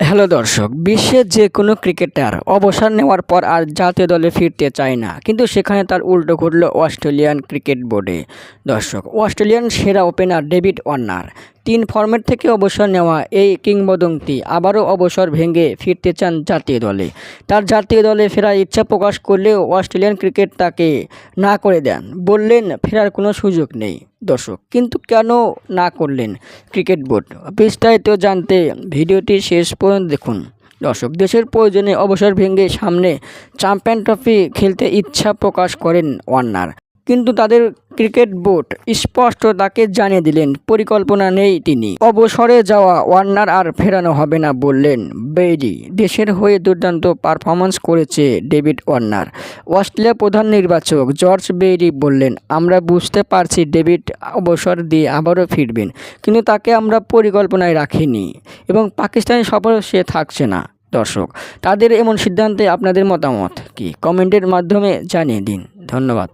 Hello দর্শক, বিশ্বের যে কোনো ক্রিকেটার অবসর নেওয়ার পর আর জাতীয় দলে ফিরতে চায় না, কিন্তু সেখানে তার উল্টো ঘটল অস্ট্রেলিয়ান ক্রিকেট বোর্ডে। দর্শক, অস্ট্রেলিয়ান সেরা ওপেনার ডেভিড ওয়ার্নার 3 ফরম্যাট থেকে অবসর নেওয়া এই কিংবদন্তি আবারও অবসর ভেঙে ফিরতে চান জাতীয় দলে। তার জাতীয় দলে ফেরার ইচ্ছা প্রকাশ করলেও অস্ট্রেলিয়ান ক্রিকেট তাকে না করে দেন, বললেন ফেরার কোনো সুযোগ নেই। দর্শক, কিন্তু কেন না করলেন ক্রিকেট বোর্ড? বিস্তারিত জানতে ভিডিওটি শেষ পর্যন্ত দেখুন। দর্শক, দেশের প্রয়োজনে অবসর ভেঙে সামনে চ্যাম্পিয়ন ট্রফি খেলতে ইচ্ছা প্রকাশ করেন ওয়ার্নার, কিন্তু তাদের ক্রিকেট বোর্ড স্পষ্ট তাকে জানিয়ে দিলেন পরিকল্পনা নেই তিনি। অবসরে যাওয়া ওয়ার্নার আর ফেরানো হবে না বললেন বেইলি। দেশের হয়ে দুর্দান্ত পারফরমেন্স করেছে ডেভিড ওয়ার্নার। অস্ট্রেলিয়ার প্রধান নির্বাচক জর্জ বেইলি বললেন, আমরা বুঝতে পারছি ডেভিড অবসর দিয়ে আবারও ফিরবেন, কিন্তু তাকে আমরা পরিকল্পনায় রাখিনি এবং পাকিস্তানি সফরে সে থাকছে না। দর্শক, তাদের এমন সিদ্ধান্তে আপনাদের মতামত কি? কমেন্টের মাধ্যমে জানিয়ে দিন। ধন্যবাদ।